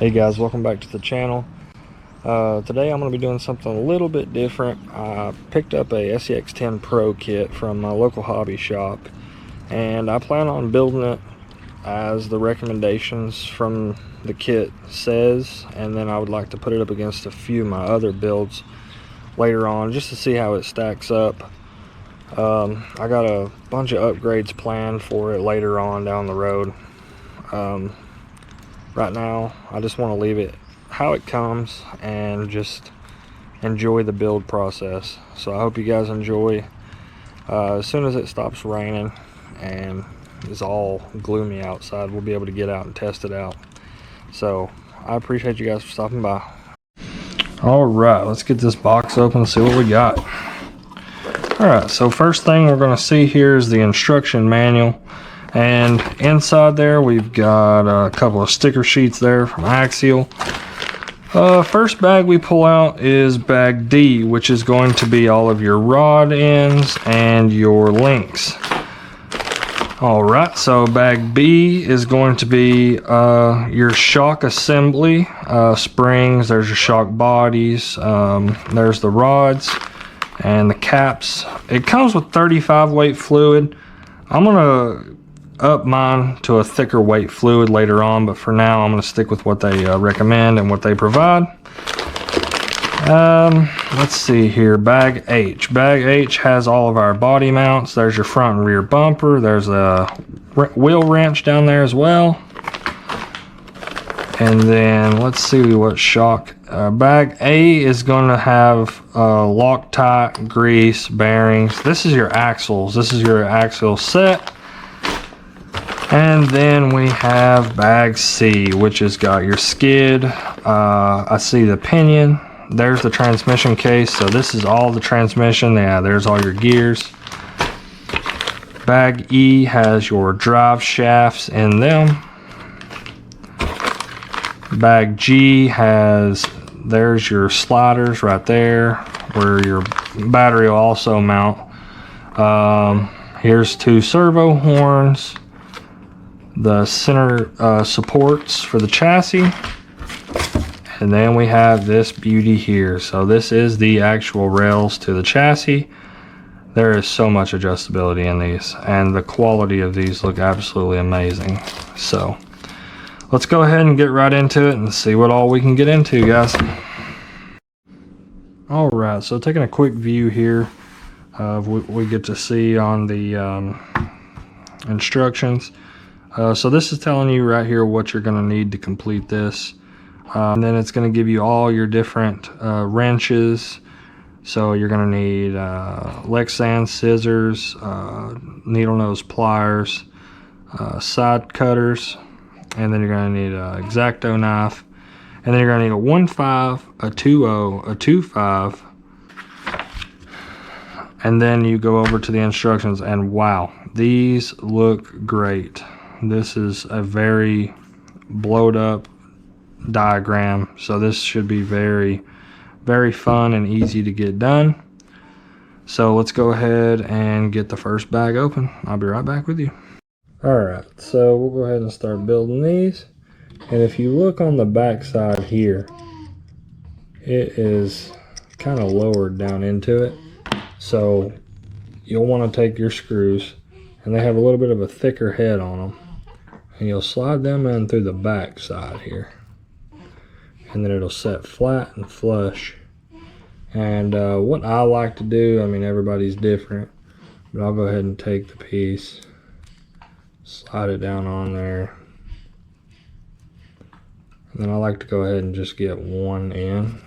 Hey guys, welcome back to the channel. Today I'm going to be doing something a little bit different. I picked up a SCX10 Pro kit from my local hobby shop, and I plan on building it as the recommendations from the kit says, and then I would like to put it up against a few of my other builds later on just to see how it stacks up. I got a bunch of upgrades planned for it later on down the road. Right now I just want to leave it how it comes and just enjoy the build process. So I hope you guys enjoy. As soon as it stops raining and it's all gloomy outside, we'll be able to get out and test it out. So I appreciate you guys for stopping by. All right, let's get this box open and see what we got. All right, so first thing we're going to see here is the instruction manual. And inside there we've got a couple of sticker sheets there from Axial. First bag we pull out is bag D, which is going to be all of your rod ends and your links. Alright, so bag B is going to be your shock assembly, springs, there's your shock bodies, there's the rods and the caps. It comes with 35 weight fluid. I'm going to up mine to a thicker weight fluid later on, but for now I'm going to stick with what they recommend and what they provide. Let's see here. Bag H has all of our body mounts. There's your front and rear bumper. There's a wheel wrench down there as well. And then let's see what shock. Bag A is going to have Loctite, grease, bearings. This is your axles. This is your axle set. And then we have bag C, which has got your skid. I see the pinion. There's the transmission case. So this is all the transmission. Yeah, there's all your gears. Bag E has your drive shafts in them. Bag G there's your sliders right there where your battery will also mount. Here's two servo horns. The center supports for the chassis, and then we have this beauty here. So this is the actual rails to the chassis. There is so much adjustability in these, and the quality of these look absolutely amazing. So let's go ahead and get right into it and see what all we can get into, guys. All right, so taking a quick view here of what we get to see on the instructions. So this is telling you right here what you're going to need to complete this. And then it's going to give you all your different wrenches. So you're going to need Lexan scissors, needle nose pliers, side cutters, and then you're going to need an X-Acto knife. And then you're going to need a 1.5, a 2.0, a 2.5. And then you go over to the instructions, and wow, these look great. This is a very blowed up diagram, so this should be very, very fun and easy to get done. So let's go ahead and get the first bag open. I'll be right back with you. Alright, so we'll go ahead and start building these. And if you look on the back side here, it is kind of lowered down into it. So you'll want to take your screws, and they have a little bit of a thicker head on them. And you'll slide them in through the back side here, and then it'll set flat and flush. And what I like to do, I mean, everybody's different, but I'll go ahead and take the piece, slide it down on there, and then I like to go ahead and just get one in.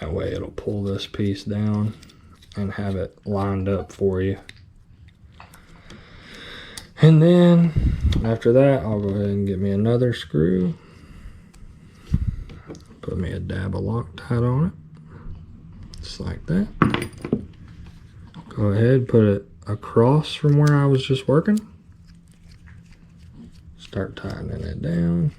That way it'll pull this piece down and have it lined up for you. And then after that, I'll go ahead and get me another screw. Put me a dab of Loctite on it. Just like that. Go ahead, put it across from where I was just working. Start tightening it down.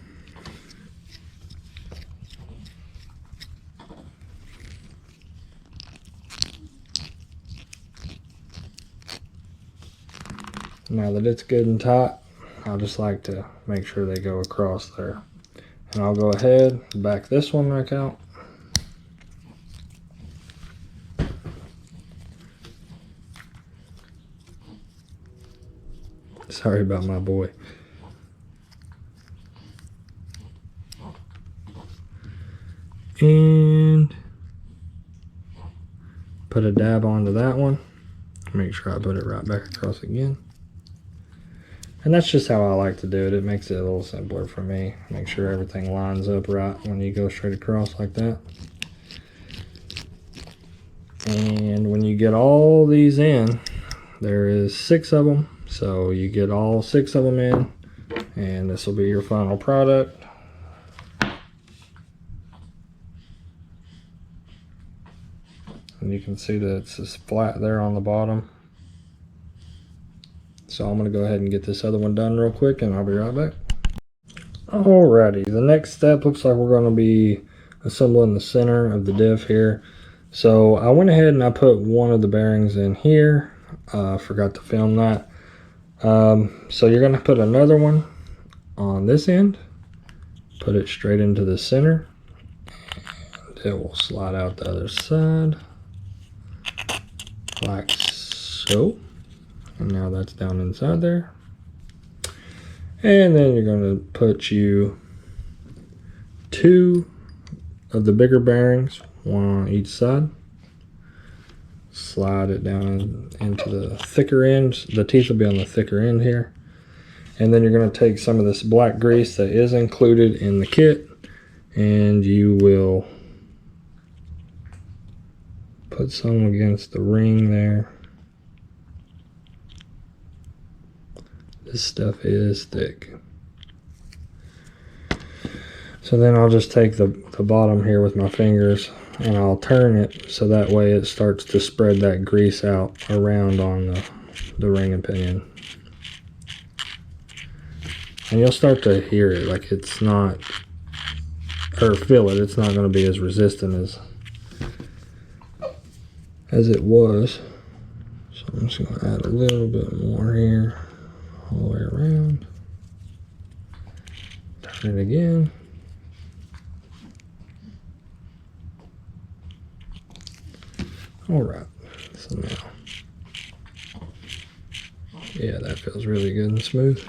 Now that it's good and tight, I just like to make sure they go across there. And I'll go ahead and back this one back out. Sorry about my boy. And put a dab onto that one. Make sure I put it right back across again. And that's just how I like to do it. It makes it a little simpler for me. Make sure everything lines up right when you go straight across like that. And when you get all these in, there is 6 of them. So you get all 6 of them in, and this will be your final product. And you can see that it's just flat there on the bottom. So I'm going to go ahead and get this other one done real quick, and I'll be right back. Alrighty, the next step looks like we're going to be assembling the center of the diff here. So I went ahead and I put one of the bearings in here. Forgot to film that. So you're going to put another one on this end. Put it straight into the center. And it will slide out the other side. Like so. And now that's down inside there. And then you're going to put you 2 of the bigger bearings, one on each side. Slide it down into the thicker end. The teeth will be on the thicker end here. And then you're going to take some of this black grease that is included in the kit, and you will put some against the ring there. This stuff is thick. So then I'll just take the bottom here with my fingers, and I'll turn it so that way it starts to spread that grease out around on the ring and pinion. And you'll start to hear it, like it's not, or feel it, it's not going to be as resistant as it was. So I'm just going to add a little bit more here, all the way around. Turn it again. All right, so now, yeah, that feels really good and smooth.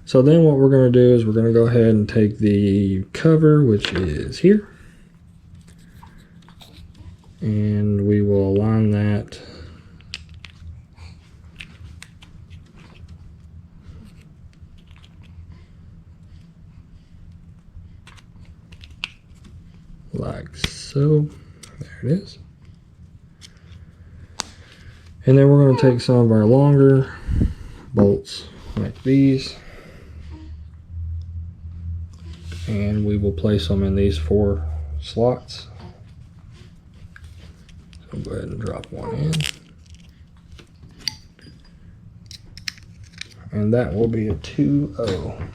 So then what we're going to do is we're going to go ahead and take the cover, which is here, and we will align that like so. There it is. And then we're going to take some of our longer bolts like these, and we will place them in these 4 slots. So go ahead and drop one in. And that will be a 2-0.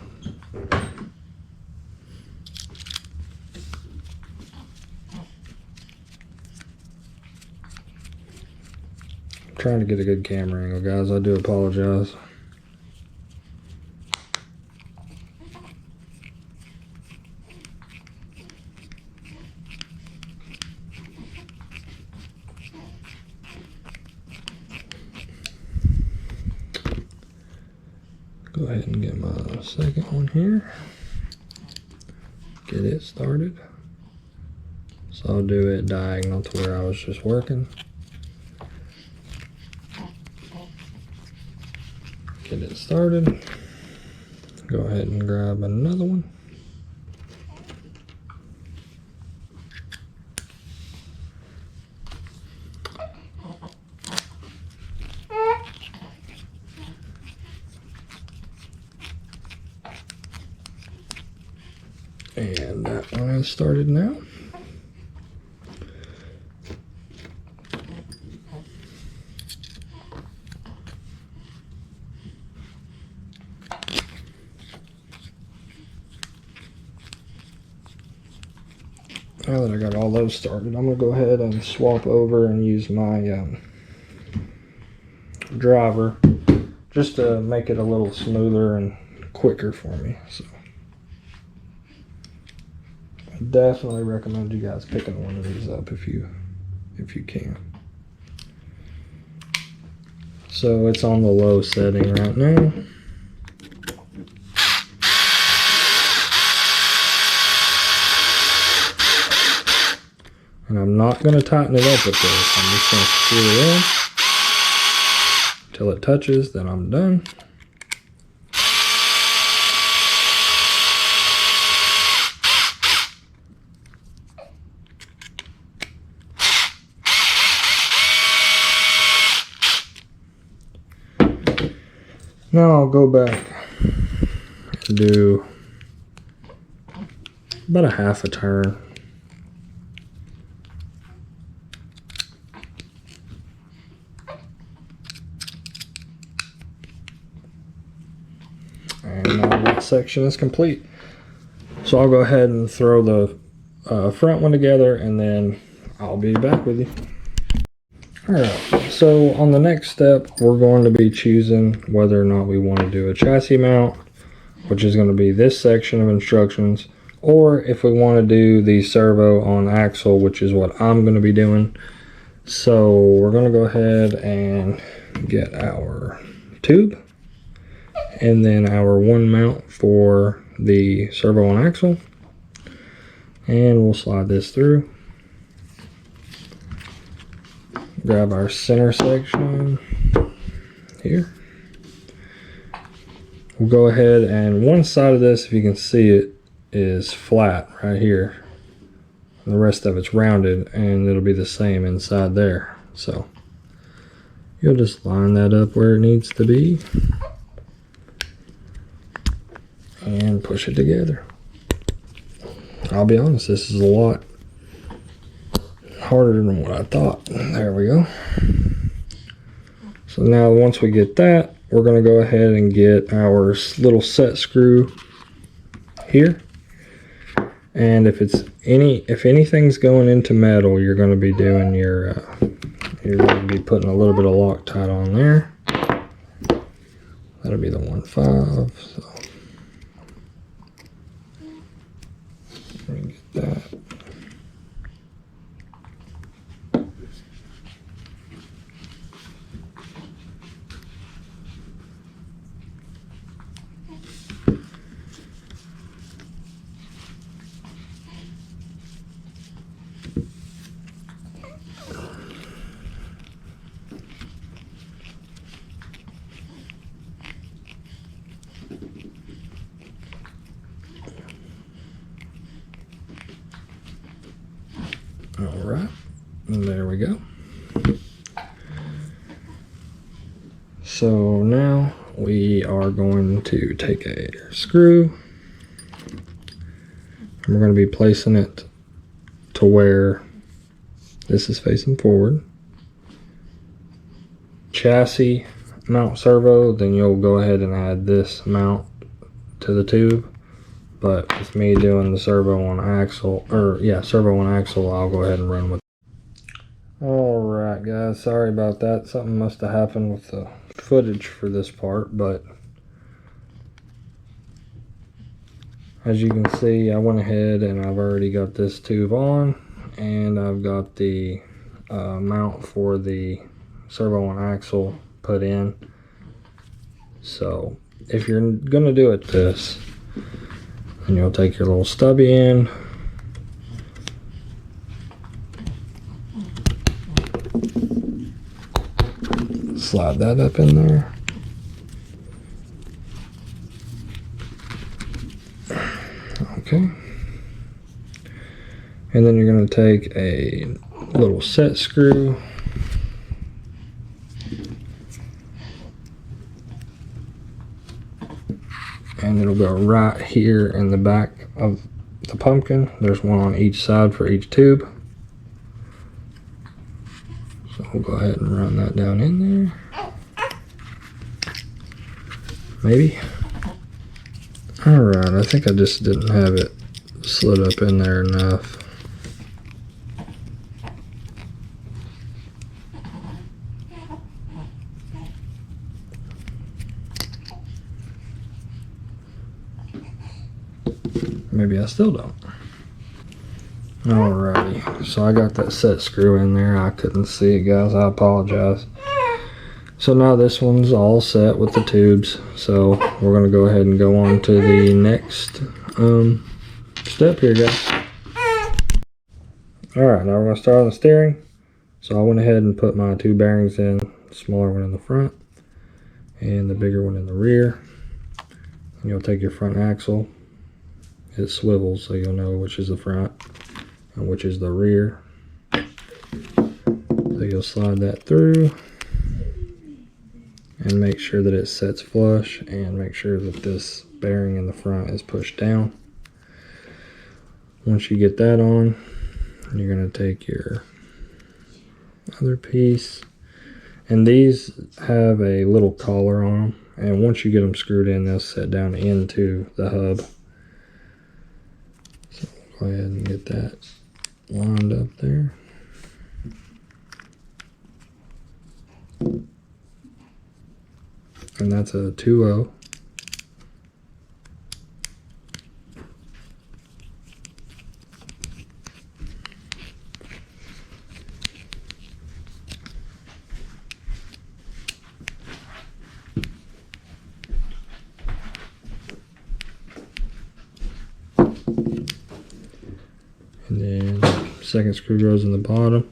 Trying to get a good camera angle, guys. I do apologize. Go ahead and get my second one here. Get it started. So I'll do it diagonal to where I was just working. Get it started. Go ahead and grab another one. And that one is started now. Now that I got all those started, I'm going to go ahead and swap over and use my driver just to make it a little smoother and quicker for me. So I definitely recommend you guys picking one of these up if you can. So it's on the low setting right now. And I'm not going to tighten it up with this. I'm just going to screw it in until it touches, then I'm done. Now I'll go back and do about a half a turn. And now that section is complete. So I'll go ahead and throw the front one together, and then I'll be back with you. Alright, so on the next step, we're going to be choosing whether or not we want to do a chassis mount, which is going to be this section of instructions, or if we want to do the servo on axle, which is what I'm going to be doing. So we're going to go ahead and get our tube, and then our one mount for the servo on axle, and we'll slide this through. Grab our center section here. We'll go ahead, and one side of this, if you can see it, is flat right here. And the rest of it's rounded, and it'll be the same inside there. So you'll just line that up where it needs to be and push it together. I'll be honest, this is a lot harder than what I thought. There we go. So now once we get that, we're going to go ahead and get our little set screw here. And if anything's going into metal, you're going to be doing you're going to be putting a little bit of Loctite on there. That'll be the 1.5. So let me get that. All right, and there we go. So now we are going to take a screw, and we're going to be placing it to where this is facing forward. Chassis mount servo, then you'll go ahead and add this mount to the tube. But with me doing the servo on axle, servo on axle, I'll go ahead and run with it. Alright guys, sorry about that. Something must have happened with the footage for this part, but as you can see, I went ahead and I've already got this tube on, and I've got the mount for the servo on axle put in. So if you're gonna do it this, and you'll take your little stubby end, slide that up in there, okay, and then you're going to take a little set screw, and it'll go right here in the back of the pumpkin. There's one on each side for each tube. So we'll go ahead and run that down in there. Maybe. Alright, I think I just didn't have it slid up in there enough. Maybe I still don't. Alrighty, so I got that set screw in there. I couldn't see it, guys. I apologize. So now this one's all set with the tubes. So we're gonna go ahead and go on to the next step here, guys. Alright, now we're gonna start on the steering. So I went ahead and put my two bearings in, the smaller one in the front and the bigger one in the rear. And you'll take your front axle. It swivels so you'll know which is the front and which is the rear. So you'll slide that through and make sure that it sets flush, and make sure that this bearing in the front is pushed down. Once you get that on, you're going to take your other piece, and these have a little collar on them, and once you get them screwed in, they'll set down into the hub. So go ahead and get that lined up there. And that's a 2.0. And then second screw goes in the bottom.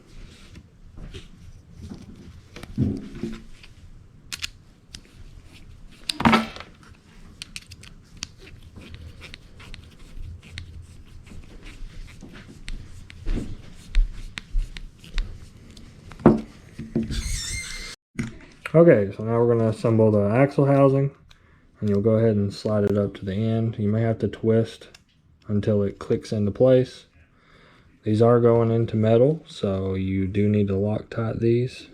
Okay, so now we're going to assemble the axle housing, and you'll go ahead and slide it up to the end. You may have to twist until it clicks into place. These are going into metal, so you do need to Loctite these.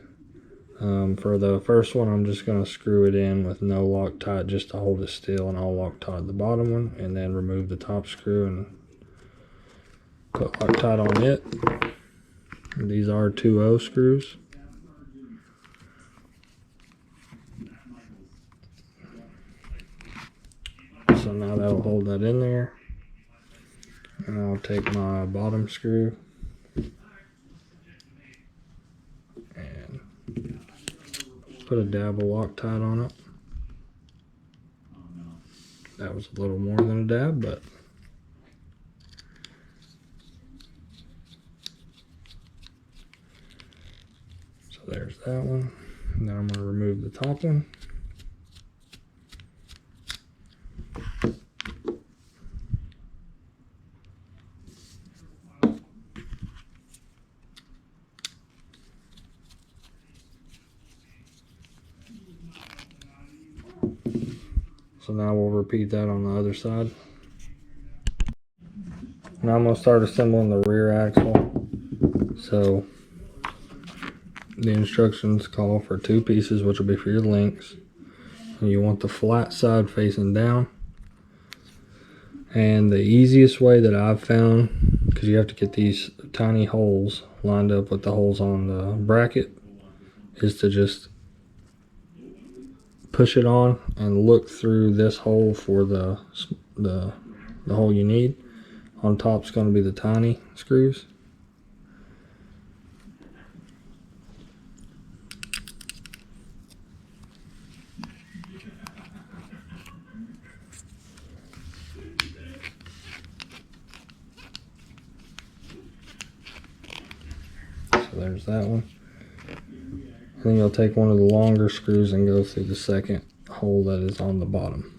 For the first one, I'm just going to screw it in with no Loctite just to hold it still, and I'll Loctite the bottom one and then remove the top screw and put Loctite on it. And these are 2.0 screws. So now that'll hold that in there. And I'll take my bottom screw and put a dab of Loctite on it. That was a little more than a dab, but so there's that one. Now I'm going to remove the top one. So now we'll repeat that on the other side. Now I'm going to start assembling the rear axle. So the instructions call for 2 pieces, which will be for your links. And you want the flat side facing down. And the easiest way that I've found, because you have to get these tiny holes lined up with the holes on the bracket, is to just push it on and look through this hole for the hole you need. On top's going to be the tiny screws. So there's that one. Then you'll take one of the longer screws and go through the second hole that is on the bottom.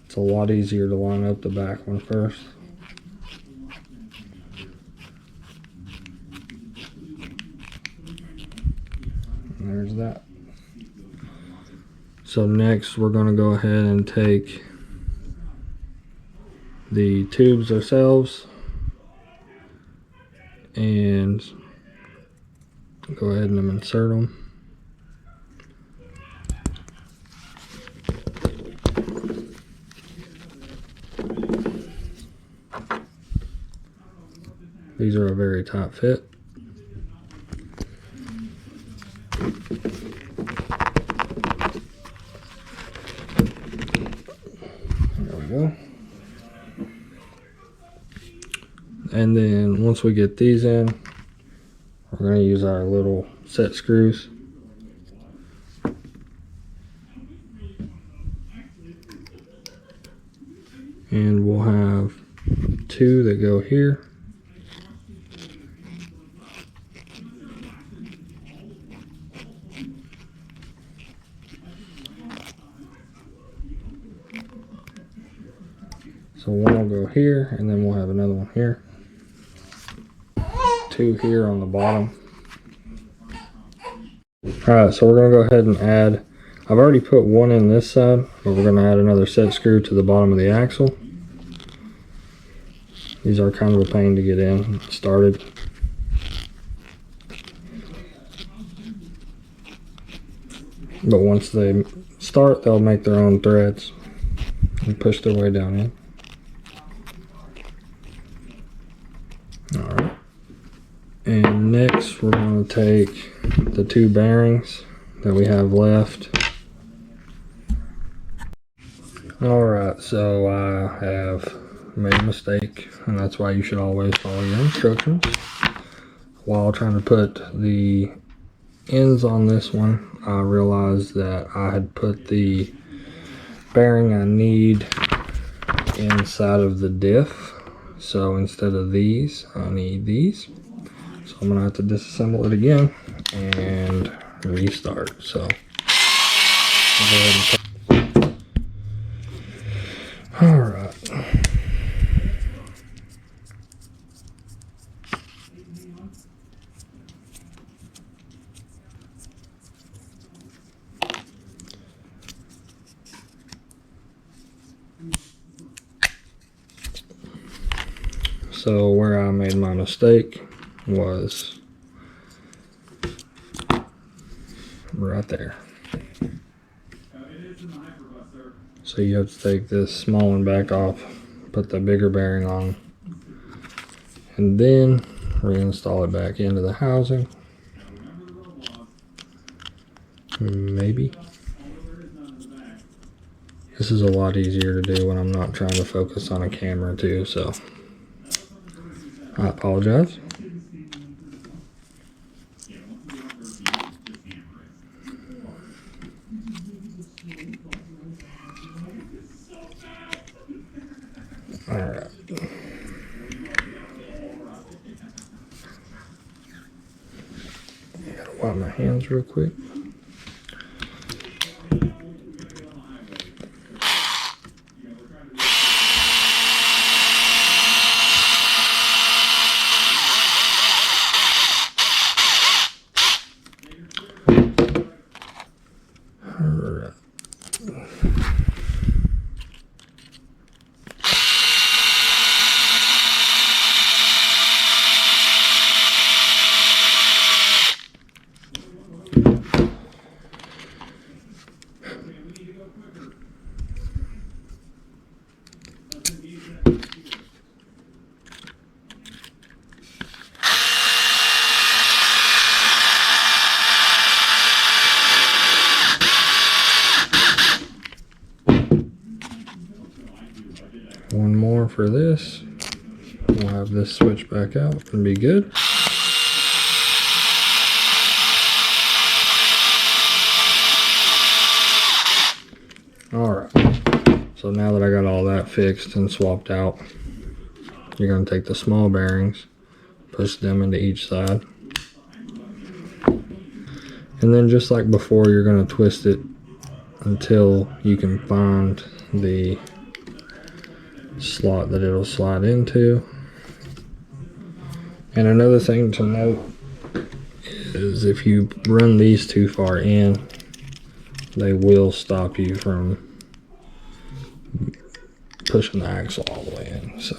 It's a lot easier to line up the back one first. And there's that. So next we're going to go ahead and take the tubes ourselves and go ahead and insert them. These are a very tight fit. And then once we get these in, we're going to use our little set screws. And we'll have 2 that go here. So one will go here, and then we'll have another one here. 2 here on the bottom. Alright, so we're going to go ahead and add, I've already put one in this side, but we're going to add another set screw to the bottom of the axle. These are kind of a pain to get in started. But once they start, they'll make their own threads and push their way down in. Alright. And next we're going to take the 2 bearings that we have left. Alright, so I have made a mistake, and that's why you should always follow your instructions. While trying to put the ends on this one, I realized that I had put the bearing I need inside of the diff. So instead of these, I need these. So I'm going to have to disassemble it again and restart. So I'll go ahead and all right. So where I made my mistake was right there. So you have to take this small one back off, put the bigger bearing on, and then reinstall it back into the housing. Maybe. This is a lot easier to do when I'm not trying to focus on a camera too, so I apologize. Alright. Gotta wipe my hands real quick. One more for this. We'll have this switch back out and be good. Alright, so now that I got all that fixed and swapped out, you're going to take the small bearings, push them into each side, and then just like before, you're going to twist it until you can find the slot that it'll slide into. And another thing to note is if you run these too far in, they will stop you from pushing the axle all the way in. So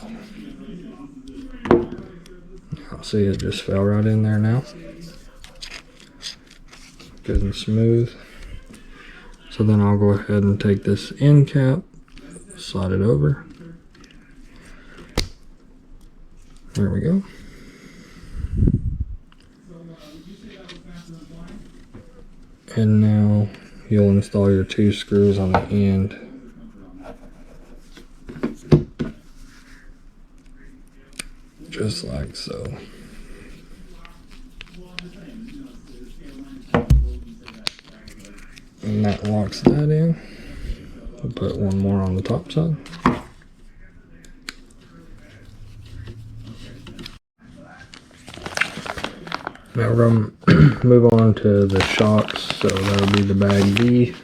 I'll see it just fell right in there now, good and smooth. So then I'll go ahead and take this end cap, slide it over. There we go. And now you'll install your 2 screws on the end. just like so. And that locks that in. We'll put one more on the top side. Now we're going to move on to the shocks, so that'll be the bag B.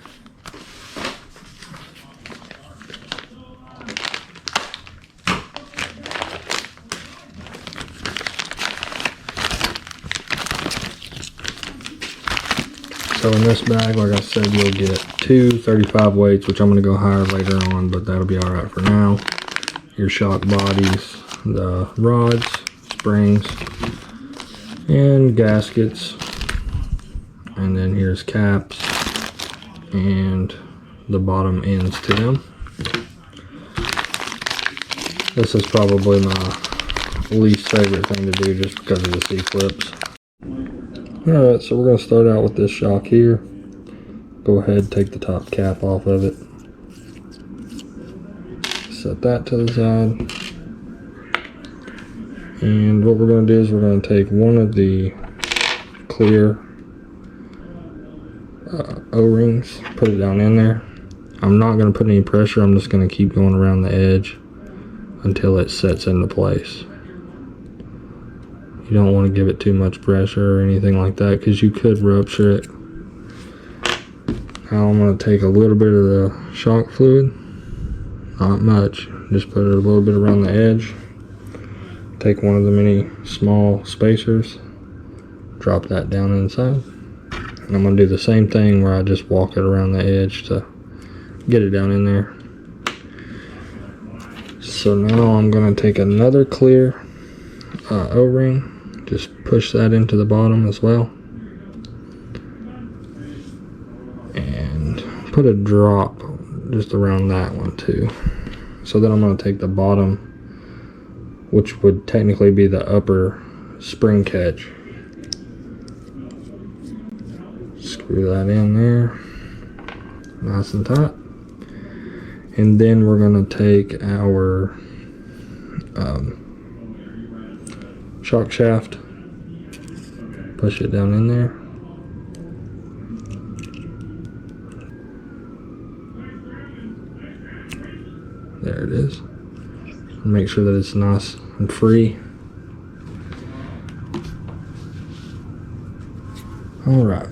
So in this bag, like I said, you'll get two 35 weights, which I'm going to go higher later on, but that'll be alright for now. Your shock bodies, the rods, springs, and gaskets, and then here's caps and the bottom ends to them. This is probably my least favorite thing to do just because of the C-clips. Alright, so we're going to start out with this shock here. Go ahead and take the top cap off of it. Set that to the side. And what we're going to do is we're going to take one of the clear O-rings, put it down in there. I'm not going to put any pressure, I'm just going to keep going around the edge until it sets into place. You don't want to give it too much pressure or anything like that because you could rupture it. Now I'm going to take a little bit of the shock fluid, not much, just put it a little bit around the edge. Take one of the mini small spacers, drop that down inside, and I'm going to do the same thing where I just walk it around the edge to get it down in there. So now I'm going to take another clear O-ring, just push that into the bottom as well, and put a drop just around that one too. So then I'm going to take the bottom, which would technically be the upper spring catch. Screw that in there, nice and tight. And then we're going to take our shock shaft, push it down in there. There it is. Make sure that it's nice and free. Alright,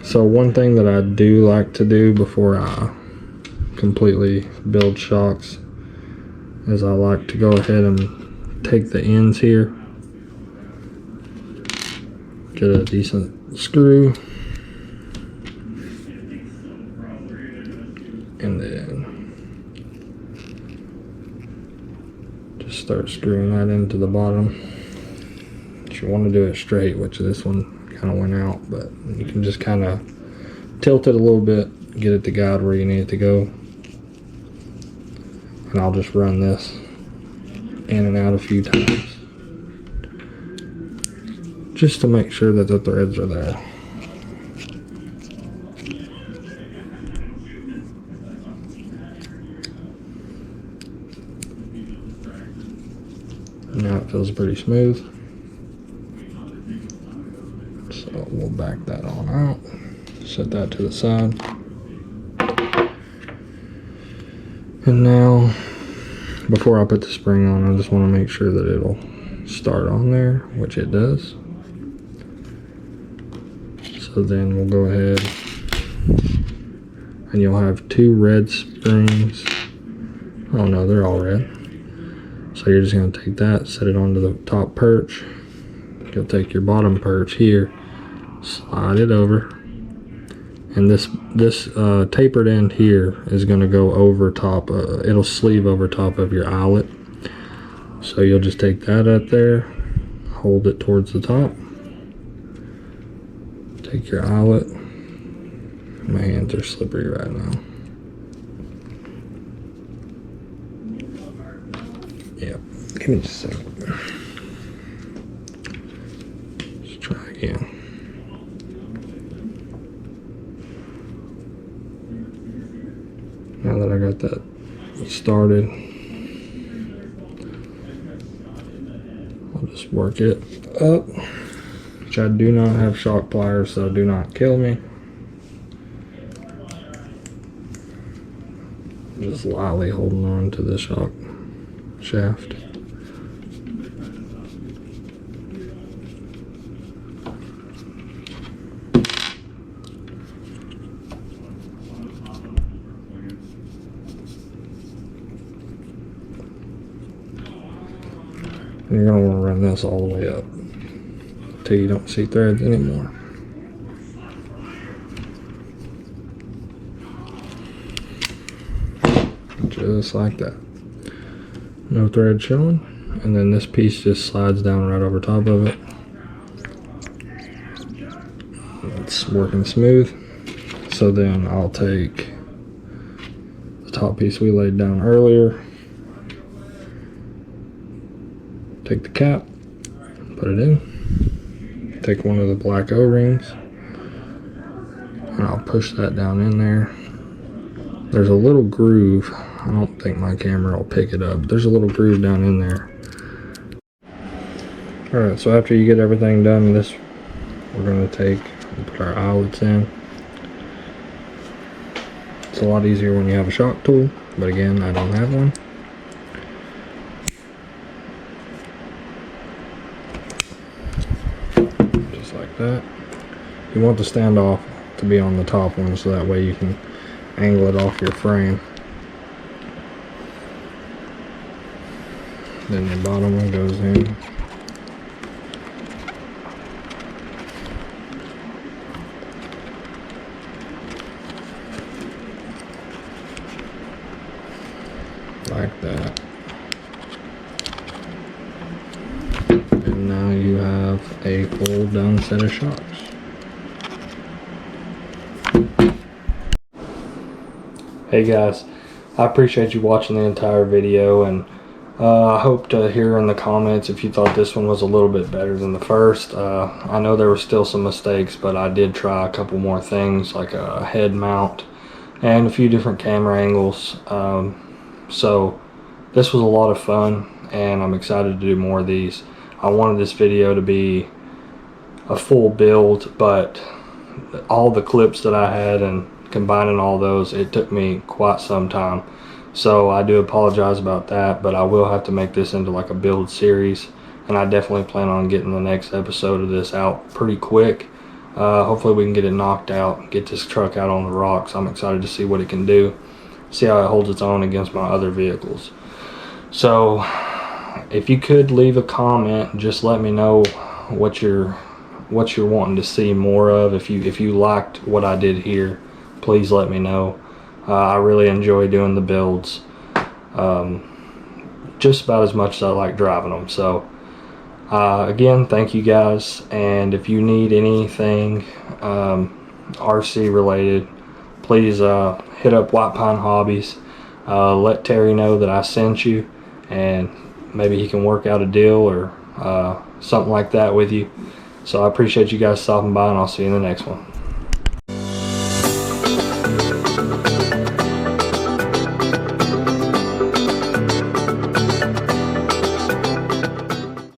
so one thing that I do like to do before I completely build shocks is I like to go ahead and take the ends here, get a decent screw, and then just start screwing that into the bottom. If you want to do it straight, which this one kind of went out, but you can just kind of tilt it a little bit, get it to guide where you need it to go. And I'll just run this in and out a few times just to make sure that the threads are there. Now it feels pretty smooth, so we'll back that on out, set that to the side. And now, before I put the spring on, I just want to make sure that it'll start on there, which it does. So then we'll go ahead and you'll have two red springs. Oh no, they're all red. So you're just going to take that, set it onto the top perch. You'll take your bottom perch here, slide it over, and this tapered end here is going to go over top. It'll sleeve over top of your eyelet. So you'll just take that up there, hold it towards the top, take your eyelet. My hands are slippery right now. Yep, give me just a second. Let's try again. Now that I got that started, Just work it up, which I do not have shock pliers, so do not kill me. Just lightly holding on to the shock shaft. And you're going to want to run this all the way up until you don't see threads anymore. Just like that. No thread showing. And then this piece just slides down right over top of it. It's working smooth. So then I'll take the top piece we laid down earlier, take the cap, put it in, take one of the black O-rings, and I'll push that down in there. There's a little groove. I don't think my camera will pick it up. There's a little groove down in there. Alright, so after you get everything done, we're going to take and put our eyelets in. It's a lot easier when you have a shock tool, but again, I don't have one. Just like that. You want the standoff to be on the top one, so that way you can angle it off your frame. Then the bottom one goes in. Like that. And now you have a full done set of shocks. Hey guys, I appreciate you watching the entire video, and I hope to hear in the comments if you thought this one was a little bit better than the first. I know there were still some mistakes, but I did try a couple more things, like a head mount and a few different camera angles. So this was a lot of fun, and I'm excited to do more of these. I wanted this video to be a full build, but all the clips that I had and combining all those, it took me quite some time. So I do apologize about that, but I will have to make this into like a build series, and I definitely plan on getting the next episode of this out pretty quick. Hopefully we can get it knocked out, get this truck out on the rocks. I'm excited to see what it can do, see how it holds its own against my other vehicles. So if you could leave a comment, just let me know what you're wanting to see more of. If you liked what I did here, please let me know. I really enjoy doing the builds, just about as much as I like driving them. So again, thank you guys, and if you need anything RC related, please hit up White Pine Hobbies. Let Terry know that I sent you, and maybe he can work out a deal or something like that with you. So I appreciate you guys stopping by, and I'll see you in the next one.